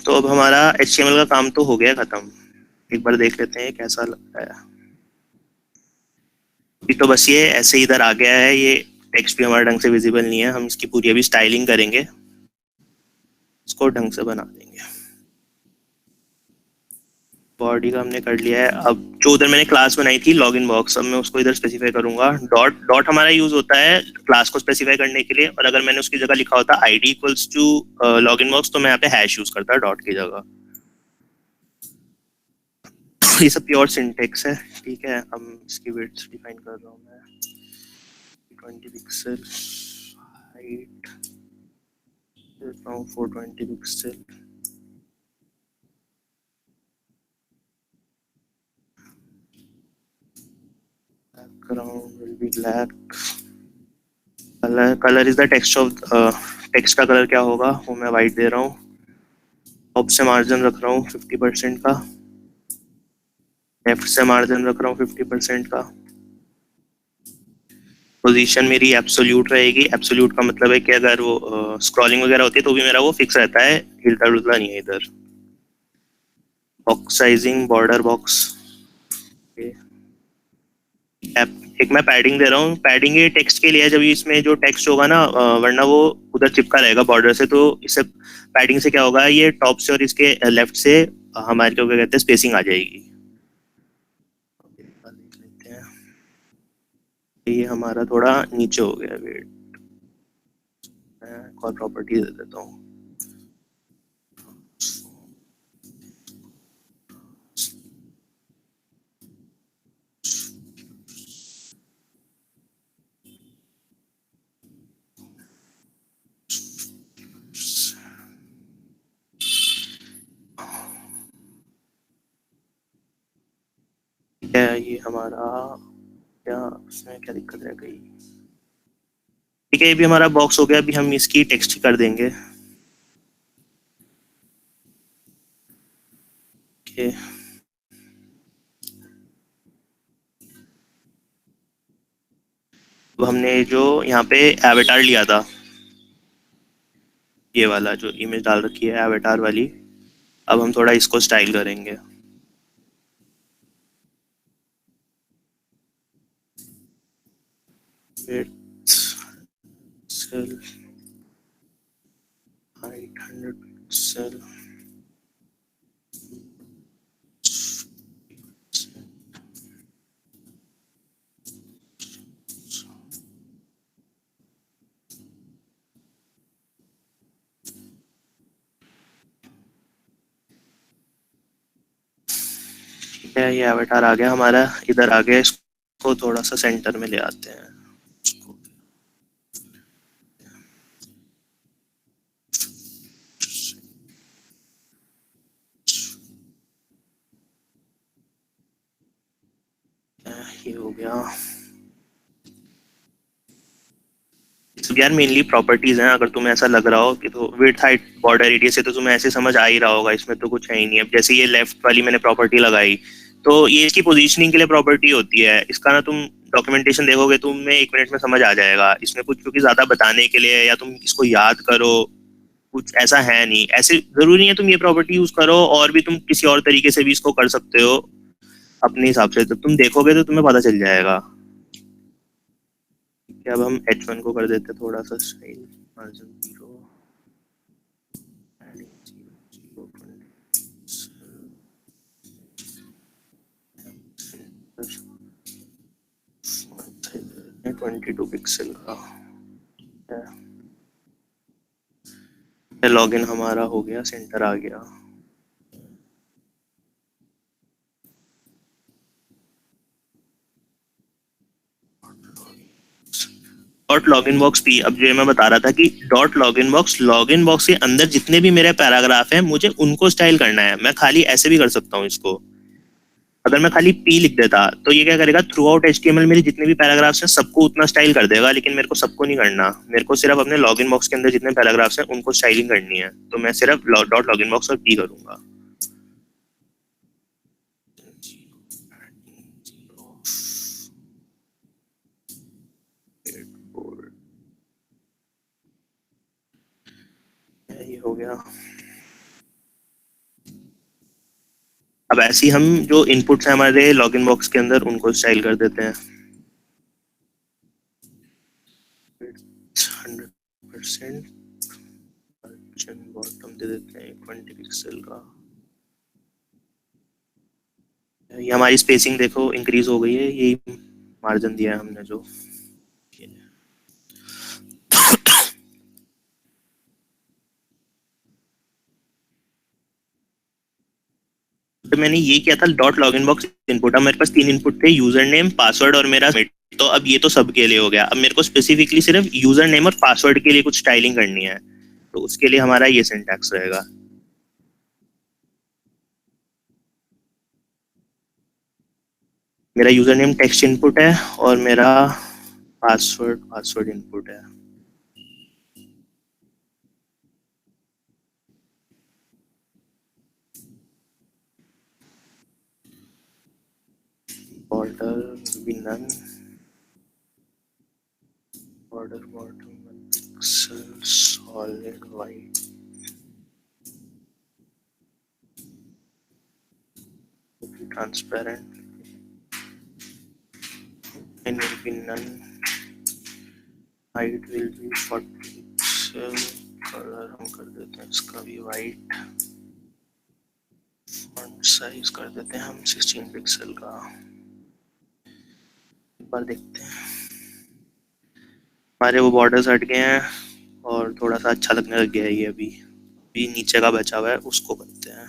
तो अब हमारा HTML का काम तो हो गया खत्म। एक बार देख लेते हैं कैसा लगता है। अभी तो बस ये ऐसे ही इधर आ गया है, ये टेक्स्ट भी हमारा ढंग से विजिबल नहीं है। हम इसकी पूरी अभी स्टाइलिंग करेंगे, इसको ढंग से बना देंगे। बॉडी का हमने कर लिया है। अब जो उधर मैंने क्लास बनाई थी लॉगिन बॉक्स, अब मैं उसको इधर स्पेसिफाई करूंगा। डॉट हमारा यूज होता है क्लास को स्पेसिफाई करने के लिए, और अगर मैंने उसकी जगह लिखा होता ID equals to login box, तो मैं यहाँ पे हैश यूज करता डॉट की जगह। ये सब प्योर सिंटेक्स है, ठीक है। अब इसकी विड्थ डिफाइन कर रहा हूँ मैं 20 pixel, height 420 pixel. Background will be black. Colour is the text of text का कलर क्या होगा वो मैं वाइट दे रहा हूँ। टॉप से मार्जिन रख रहा हूँ 50% का, लेफ्ट से मार्जिन रख रहा हूँ 50% का। पोजीशन मेरी एब्सोल्यूट रहेगी। एब्सोल्यूट का मतलब है कि अगर वो स्क्रॉलिंग वगैरह होती है तो भी मेरा वो फिक्स रहता है, हिलता डुलता नहीं है इधर। बॉक्स साइजिंग बॉर्डर बॉक्स, एक मैं पैडिंग दे रहा हूँ। पैडिंग ये टेक्स्ट के लिए है, जब इसमें जो टेक्स्ट होगा ना वरना वो उधर चिपका रहेगा बॉर्डर से, तो इससे पैडिंग से क्या होगा, ये टॉप से और इसके लेफ्ट से हमारे को क्या कहते हैं स्पेसिंग आ जाएगी। देख लेते हैं, ये हमारा थोड़ा नीचे हो गया वेट, मैं एक और प्रॉपर्टी दे देता हूँ। क्या ये हमारा क्या इसमें क्या दिक्कत रह गई। ठीक है, ये भी हमारा बॉक्स हो गया। अभी हम इसकी टेक्स्ट कर देंगे। Okay. अब हमने जो यहाँ पे एवेटार लिया था, ये वाला जो इमेज डाल रखी है एवेटार वाली, अब हम थोड़ा इसको स्टाइल करेंगे। width cell, height 100 pixel, ठीक है। ये एवेटार आ गया हमारा, इधर आ गया, इसको थोड़ा सा सेंटर में ले आते हैं। ये हो गया। सब यार मेनली प्रॉपर्टीज हैं। अगर तुम्हें ऐसा लग रहा हो कि तो विड्थ हाइट बॉर्डर एरिया से तो तुम्हें ऐसे समझ आ ही रहा होगा, इसमें तो कुछ है ही नहीं। अब जैसे ये लेफ्ट वाली मैंने प्रॉपर्टी लगाई, तो ये इसकी पोजीशनिंग के लिए प्रॉपर्टी होती है। इसका ना तुम डॉक्यूमेंटेशन देखोगे, तुम्हें 1 मिनट में समझ आ जाएगा। इसमें कुछ क्योंकि ज्यादा बताने के लिए या तुम इसको याद करो कुछ ऐसा है नहीं। ऐसे जरूरी नहीं है तुम ये प्रॉपर्टी यूज करो, और भी तुम किसी और तरीके से भी इसको कर सकते हो अपने हिसाब से। तो तुम देखोगे तो तुम्हें पता चल जाएगा। कि अब हम H1 को कर देते हैं थोड़ा सा स्टाइल, मार्जिन 0, padding 22 पिक्सल का। लॉगिन हमारा हो गया, सेंटर आ गया। डॉट लॉगिन बॉक्स थी। अब जो मैं बता रहा था कि डॉट लॉगिन बॉक्स के अंदर जितने भी मेरे पैराग्राफ हैं मुझे उनको स्टाइल करना है। मैं खाली ऐसे भी कर सकता हूँ इसको। अगर मैं खाली पी लिख देता तो ये क्या करेगा, थ्रू आउट HTML मेरे जितने भी पैराग्राफ्स हैं सबको उतना स्टाइल कर देगा। लेकिन मेरे को सबको नहीं करना, मेरे को सिर्फ अपने लॉगिन बॉक्स के अंदर जितने पैराग्राफ्स हैं उनको स्टाइलिंग करनी है। तो मैं सिर्फ डॉट लॉगिन बॉक्स और पी करूंगा। ये हो गया। अब ऐसे ही हम जो इनपुट्स हैं हमारे लॉगिन बॉक्स के अंदर उनको स्टाइल कर देते हैं। 100% बॉटम दे देते हैं 20 पिक्सल का। ये हमारी स्पेसिंग देखो इंक्रीज हो गई है, यही मार्जिन दिया है हमने जो। तो मैंने ये किया था डॉट लॉगिन बॉक्स इनपुट। अब मेरे पास 3 इनपुट थे, यूजर नेम, पासवर्ड और मेरा सबमिट। तो अब ये तो सबके लिए हो गया। अब मेरे को स्पेसिफिकली सिर्फ यूजर नेम और पासवर्ड के लिए कुछ स्टाइलिंग करनी है। तो उसके लिए हमारा ये सिंटैक्स रहेगा। मेरा यूजर नेम टेक्स्ट इनपुट है और मेरा पासवर्ड इनपुट है। बॉर्डर भी none, border bottom pixel, solid white, transparent, and will be none, height will be 40 pixel, color हम कर देते हैं इसका भी white, font size कर देते हैं हम 16 पिक्सल का। एक बार देखते हैं हमारे वो बॉर्डर्स हट गए हैं और थोड़ा सा अच्छा लगने लग गया है ये। अभी नीचे का बचा हुआ है उसको करते हैं।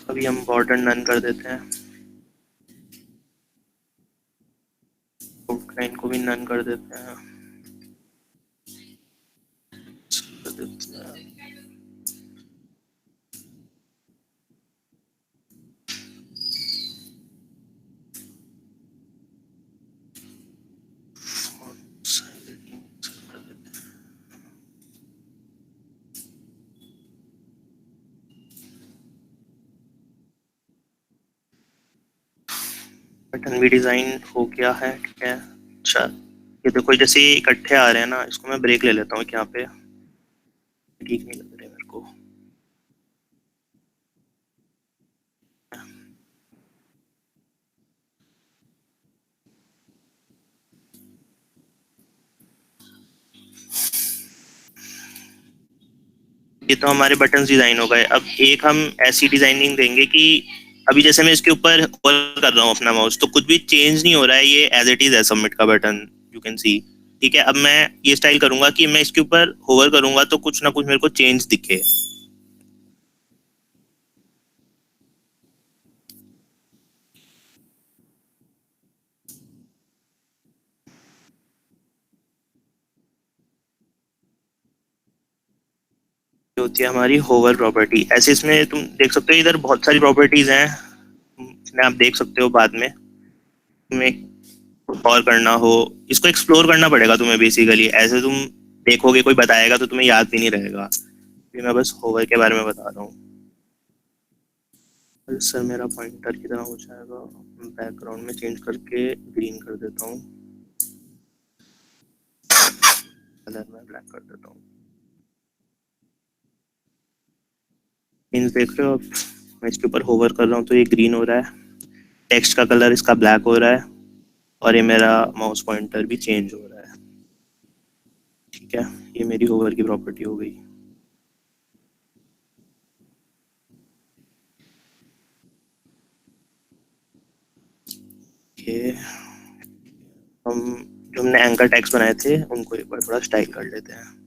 अभी हम बॉर्डर नन कर देते हैं, आउटलाइन को भी नन कर देते हैं। कर देते हैं। Font size कर देते हैं। बटन भी डिजाइन हो गया है, ठीक है। अच्छा, ये देखो जैसे ये इकट्ठे आ रहे हैं ना, इसको मैं ब्रेक ले लेता हूँ यहाँ पे, ठीक नहीं लग रहे मेरे को। ये तो हमारे बटन डिजाइन हो गए। अब एक हम ऐसी डिजाइनिंग देंगे कि अभी जैसे मैं इसके ऊपर होल्ड कर रहा हूँ अपना माउस, तो कुछ भी चेंज नहीं हो रहा है, ये एज इट इज है सबमिट का बटन, यू कैन सी। ठीक है, अब मैं ये स्टाइल करूंगा कि मैं इसके ऊपर होवर करूंगा तो कुछ ना कुछ मेरे को चेंज दिखे। जो होती है हमारी होवर प्रॉपर्टी, ऐसे इसमें तुम देख सकते हो इधर बहुत सारी प्रॉपर्टीज हैं, इसमें आप देख सकते हो बाद में तुम्हें और करना हो, इसको एक्सप्लोर करना पड़ेगा तुम्हें बेसिकली। ऐसे तुम देखोगे कोई बताएगा तो तुम्हें याद भी नहीं रहेगा। ये मैं बस होवर के बारे में बता रहा हूँ। सर मेरा पॉइंटर की तरह हो जाएगा, बैकग्राउंड में चेंज करके ग्रीन कर देता हूँ, कलर में ब्लैक कर देता हूँ। मीन्स देख रहे हो आप, मैं इसके ऊपर होवर कर रहा हूँ तो ये ग्रीन हो रहा है, टेक्स्ट का कलर इसका ब्लैक हो रहा है, और ये मेरा माउस पॉइंटर भी चेंज हो रहा है। ठीक है, ये मेरी होवर की प्रॉपर्टी हो गई। ये हम जो हमने एंकर टैग्स बनाए थे उनको एक बार थोड़ा स्टाइल कर लेते हैं।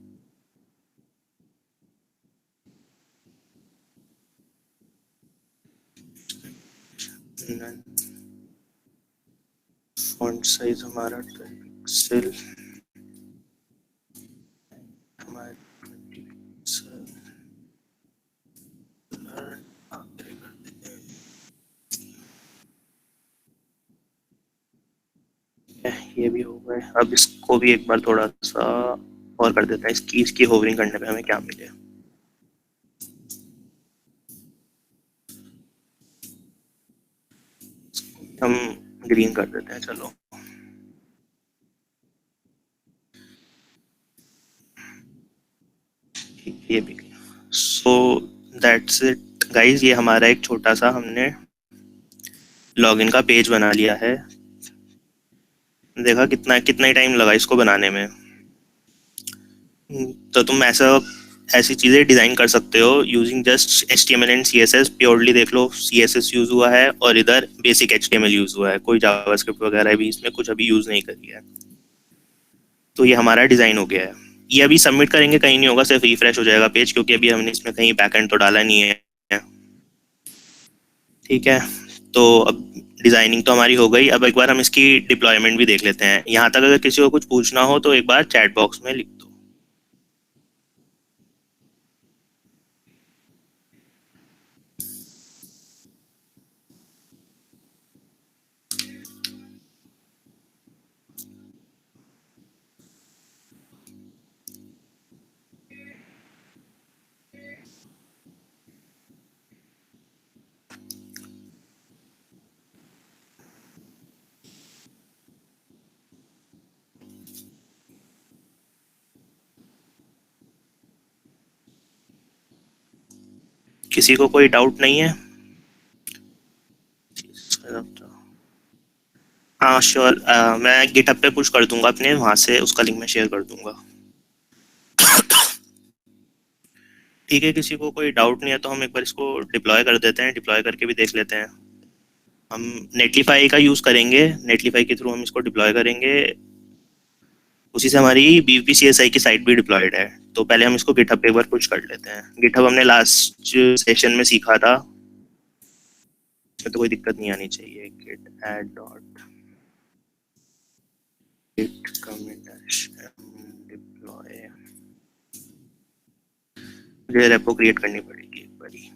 फॉन्ट साइज हमारा 12 पिक्सल, हमारा 20 पिक्सल, ये भी हो गए। अब इसको भी एक बार थोड़ा सा और कर देते हैं, इसकी होवरिंग करने पे हमें क्या मिले। हम ग्रीन कर देते हैं, चलो। ये भी, सो दैट्स इट गाइस, ये हमारा एक छोटा सा हमने लॉगिन का पेज बना लिया है। देखा कितना कितना ही टाइम लगा इसको बनाने में। तो तुम ऐसी चीजें डिजाइन कर सकते हो using just HTML and CSS। Purely देख लो, CSS यूज हुआ है और इधर बेसिक HTML यूज हुआ है, कोई जावास्क्रिप्ट वगैरह भी इसमें कुछ अभी यूज नहीं करी है। तो ये हमारा डिजाइन हो गया है। ये अभी सबमिट करेंगे कहीं नहीं होगा, सिर्फ रिफ्रेश हो जाएगा पेज, क्योंकि अभी हमने इसमें कहीं बैकएंड तो डाला नहीं है। ठीक है, तो अब डिजाइनिंग तो हमारी हो गई। अब एक बार हम इसकी डिप्लॉयमेंट भी देख लेते हैं। यहाँ तक अगर किसी को कुछ पूछना हो तो एक बार चैट बॉक्स में लिख दो। किसी को कोई डाउट नहीं है? हाँ श्योर, मैं गिटहब पे पुश कर दूंगा अपने, वहां से उसका लिंक मैं शेयर कर दूंगा। ठीक है, किसी को कोई डाउट नहीं है तो हम एक बार इसको डिप्लॉय कर देते हैं, डिप्लॉय करके भी देख लेते हैं। हम नेटलीफाई का यूज करेंगे, नेटलीफाई के थ्रू हम इसको डिप्लॉय करेंगे। उसी से हमारी BPCSI की साइट भी डिप्लॉयड है। तो पहले हम इसको गिटहब पे एक बार पुश कर लेते हैं। गिटहब हमने लास्ट सेशन में सीखा था, इसमें तो कोई दिक्कत नहीं आनी चाहिए। git add dot git commit deploy, मुझे रेपो क्रिएट करनी पड़ेगी एक बारी।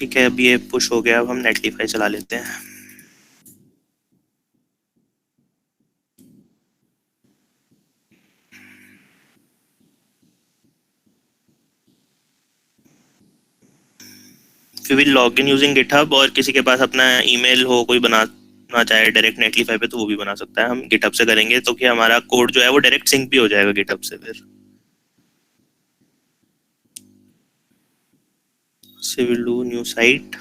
ठीक है, अब ये पुश हो गया, अब हम नेटलिफाई चला लेते हैं। We will log in using GitHub, और किसी के पास अपना ईमेल हो, कोई बनाना चाहे डायरेक्ट नेटलिफाई पे, तो वो भी बना सकता है। हम GitHub से करेंगे तो कि हमारा कोड जो है वो डायरेक्ट सिंक भी हो जाएगा GitHub से। फिर से will do new site,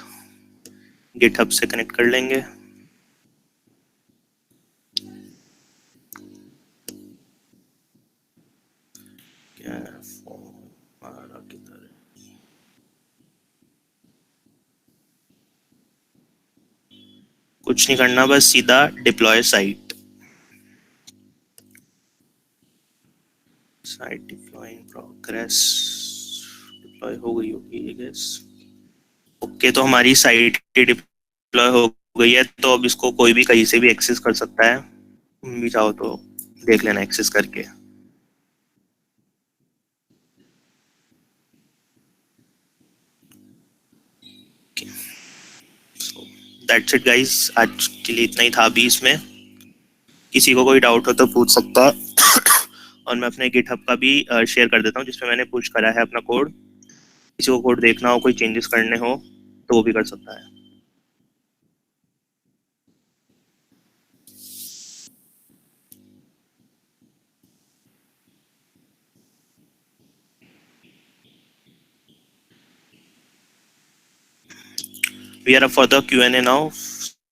GitHub से कनेक्ट कर लेंगे। क्या हमारा किधर है? कुछ नहीं करना, बस सीधा deploy site. Site deploy in progress, deploy हो गई होगी आई गेस। ओके, तो हमारी साइट डिप्लॉय हो गई है। तो अब इसको कोई भी कहीं से भी एक्सेस कर सकता है। तुम भी चाहो तो देख लेना एक्सेस करके। दैट्स इट गाइस, आज के लिए इतना ही था। अभी इसमें किसी को कोई डाउट हो तो पूछ सकता है। और मैं अपने गिटहब का भी शेयर कर देता हूँ, जिसमें मैंने पुश करा है अपना कोड। किसी को कोड देखना हो, कोई चेंजेस करने हो, तो वो भी कर सकता है। We are up for the Q&A now,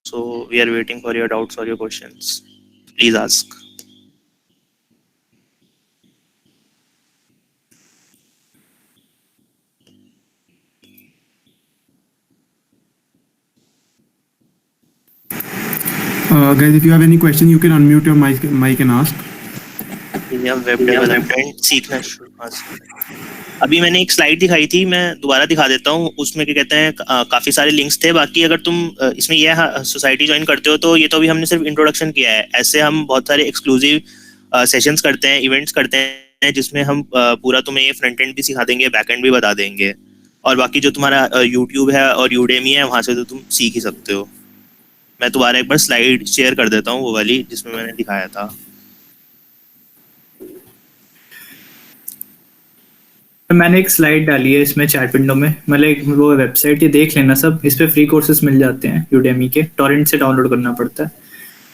so we are waiting for your doubts or your questions. Please ask. Guys, if you have any question, you can unmute your mic and ask. या web development सीखना शुरू। अभी मैंने एक slide दिखाई थी, मैं दोबारा दिखा देता हूँ। उसमें क्या कहते हैं, काफी सारे लिंक्स थे। बाकी अगर तुम इसमें यह सोसाइटी ज्वाइन करते हो तो ये तो अभी हमने सिर्फ इंट्रोडक्शन किया है। ऐसे हम बहुत सारे एक्सक्लूसिव सेशंस करते हैं, इवेंट्स करते हैं, जिसमें हम पूरा तुम्हें ये फ्रंट एंड भी सिखा देंगे, बैक एंड भी बता देंगे। और बाकी जो तुम्हारा यूट्यूब है और यूडेमी है, वहाँ से तो तुम सीख ही सकते हो। मैं दोबारा एक बार स्लाइड शेयर कर देता हूँ, वो वाली जिसमें मैंने दिखाया था। मैंने एक स्लाइड डाली है इसमें चैट विंडो में, मतलब वो वेबसाइट, ये देख लेना सब। इस पे फ्री कोर्सेज मिल जाते हैं यूडेमी के, टॉरेंट से डाउनलोड करना पड़ता है।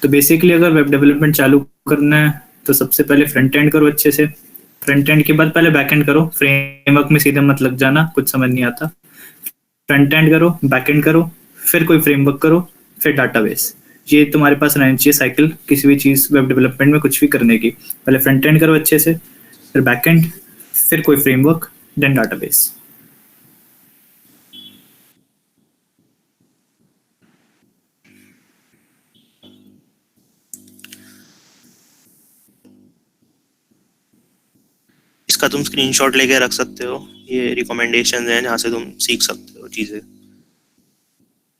तो बेसिकली अगर वेब डेवलपमेंट चालू करना है तो सबसे पहले फ्रंट एंड करो अच्छे से। फ्रंट एंड के बाद पहले बैक एंड करो। फ्रेमवर्क में सीधे मत लग जाना, कुछ समझ नहीं आता। फ्रंट एंड करो, बैक एंड करो, फिर कोई फ्रेमवर्क करो, फिर डाटाबेस। ये तुम्हारे पास रहनी चाहिए साइकिल किसी भी चीज़ वेब डेवलपमेंट में कुछ भी करने की। पहले फ्रंट एंड करो अच्छे से, फिर बैक एंड, फिर कोई फ्रेमवर्क, देन डाटाबेस। इसका तुम स्क्रीनशॉट लेके रख सकते हो। ये रिकमेंडेशंस हैं जहाँ से तुम सीख सकते हो चीजें।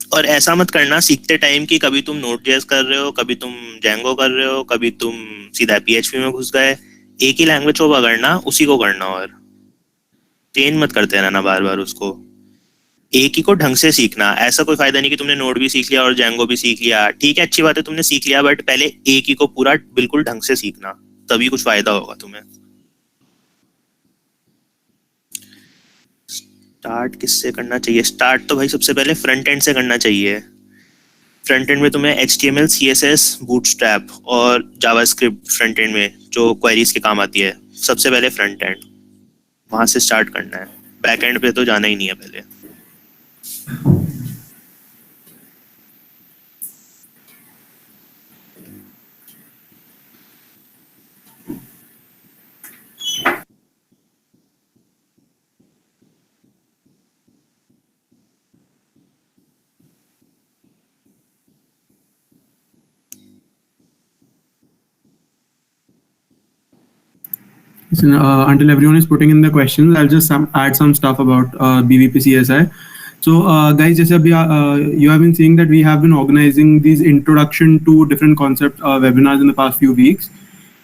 और ऐसा मत करना सीखते टाइम कि कभी तुम Node.js कर रहे हो, कभी तुम Django कर रहे हो, कभी तुम सीधा PHP में घुस गए। एक ही लैंग्वेज को पकड़ना, उसी को करना, और चेंज मत करते रहना बार बार उसको। एक ही को ढंग से सीखना। ऐसा कोई फायदा नहीं कि तुमने Node भी सीख लिया और Django भी सीख लिया। ठीक है, अच्छी बात है, तुमने सीख लिया, बट पहले एक ही को पूरा बिल्कुल ढंग से सीखना, तभी कुछ फायदा होगा तुम्हें। स्टार्ट किससे करना चाहिए? स्टार्ट तो भाई सबसे पहले फ्रंट एंड से करना चाहिए। फ्रंट एंड में तुम्हें HTML, CSS, बूटस्ट्रैप और जावास्क्रिप्ट फ्रंट एंड में जो क्वेरीज के काम आती है, सबसे पहले फ्रंट एंड, वहां से स्टार्ट करना है। बैक एंड पे तो जाना ही नहीं है पहले। So, until everyone is putting in the questions, I'll just add some stuff about BVP CSI. So, guys, जैसे अभी you have been seeing that we have been organizing these introduction to different concept webinars in the past few weeks,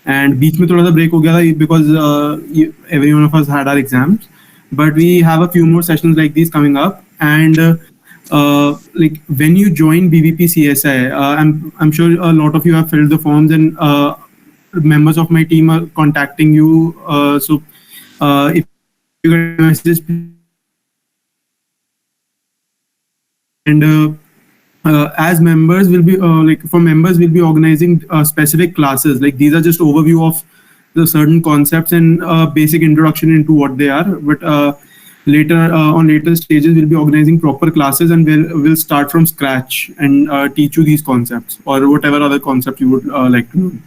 and बीच में थोड़ा सा break हो गया था because every one of us had our exams, but we have a few more sessions like these coming up, and like when you join BVP CSI, I'm sure a lot of you have filled the forms, and members of my team are contacting you. So if you get messages, and as members will be like for members we'll be organizing specific classes. Like these are just overview of the certain concepts and basic introduction into what they are, but later on later stages we'll be organizing proper classes, and we'll start from scratch and teach you these concepts or whatever other concept you would like to learn.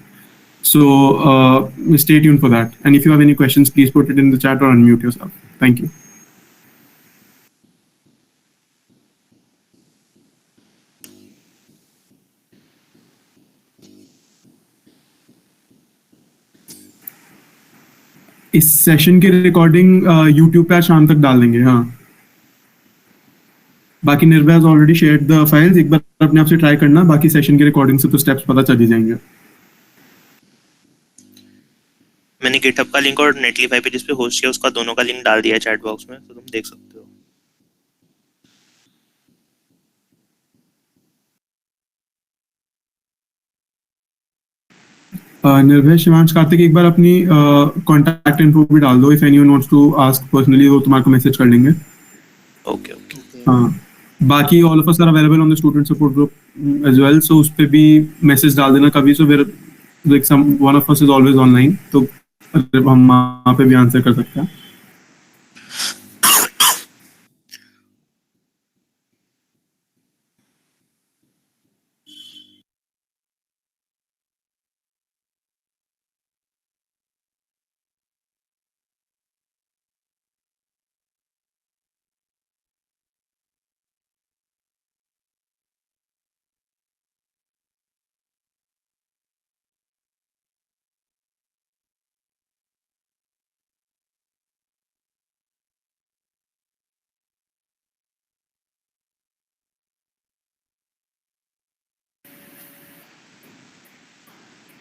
So stay tuned for that, and if you have any questions, please put it in the chat or unmute yourself. Thank you. इस session की recording YouTube पे आज शाम तक डाल देंगे. हाँ, बाकी निर्भय has already shared the files. एक बार अपने आप से ट्राई करना, बाकी सेशन की रिकॉर्डिंग से तो स्टेप्स पता चल ही जाएंगे. मैंने गिटहब का लिंक और नेटलीफाई पे जिस पे होस्ट किया उसका दोनों का लिंक डाल दिया है चैट बॉक्स में, तो तुम देख सकते हो. निर्भय, शिवांश, कार्तिक, एक बार अपनी कांटेक्ट इन्फो भी डाल दो. If anyone wants to ask personally वो तुम्हारे को मैसेज कर लेंगे. Okay okay. हाँ, बाकी all of us are available on the student support group as well, so उस पे भी मैसेज डाल देना कभी. So where like some one of us is always online, तो हम वहाँ पे भी आंसर कर सकते हैं.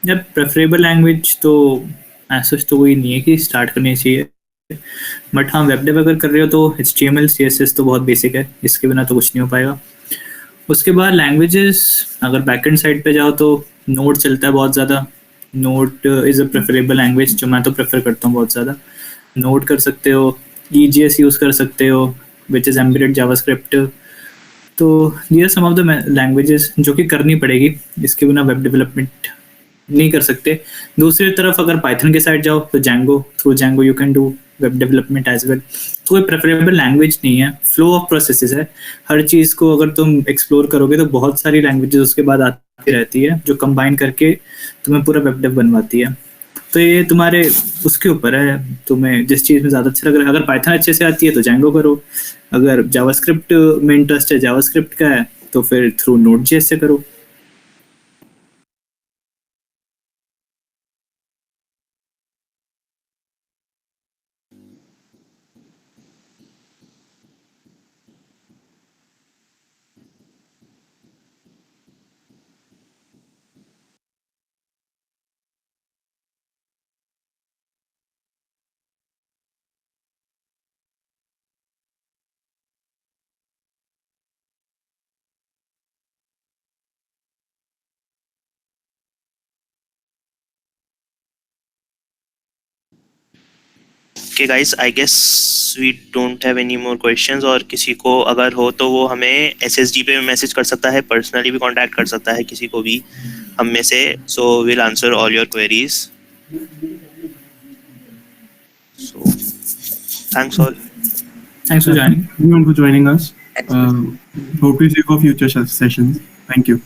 जब प्रेफरेबल लैंग्वेज तो ऐसा तो कोई नहीं है कि स्टार्ट करनी चाहिए, बट हाँ वेब डेव अगर कर रहे हो तो HTML CSS तो बहुत बेसिक है, इसके बिना तो कुछ नहीं हो पाएगा. उसके बाद लैंग्वेजेस, अगर बैकएंड साइड पे जाओ तो नोड चलता है बहुत ज़्यादा. Node is a preferable language, जो मैं तो प्रेफर करता हूँ बहुत ज़्यादा. नोड कर सकते हो, EJS यूज़ कर सकते हो विच इज़ एम्बेडेड जावास्क्रिप्ट. तो ये are some of the languages जो कि करनी पड़ेगी, इसके बिना वेब डेवलपमेंट नहीं कर सकते. दूसरी तरफ अगर पाइथन के साइड जाओ तो Django, through Django you can do web development as well. तो कोई प्रेफरेबल लैंग्वेज नहीं है, फ्लो ऑफ प्रोसेसेस है. हर चीज़ को अगर तुम एक्सप्लोर करोगे तो बहुत सारी लैंग्वेजेस उसके बाद आती रहती है जो कंबाइन करके तुम्हें पूरा वेब डेव बनवाती है. तो ये तुम्हारे उसके ऊपर है, तुम्हें जिस चीज़ में ज़्यादा अच्छा लग रहा है. अगर पाइथन अच्छे से आती है तो Django करो, अगर जावास्क्रिप्ट में इंटरेस्ट है, जावास्क्रिप्ट का है, तो फिर थ्रू Node.js से करो. Okay guys, I guess we don't have any more questions. और किसी को अगर हो तो वो हमें SSG पे मैसेज कर सकता है, पर्सनली भी कांटेक्ट कर सकता है किसी को भी हम में से. So we'll answer all your queries. So thanks all. Thanks for joining. Everyone for joining us. Hope to see you for future sessions. Thank you.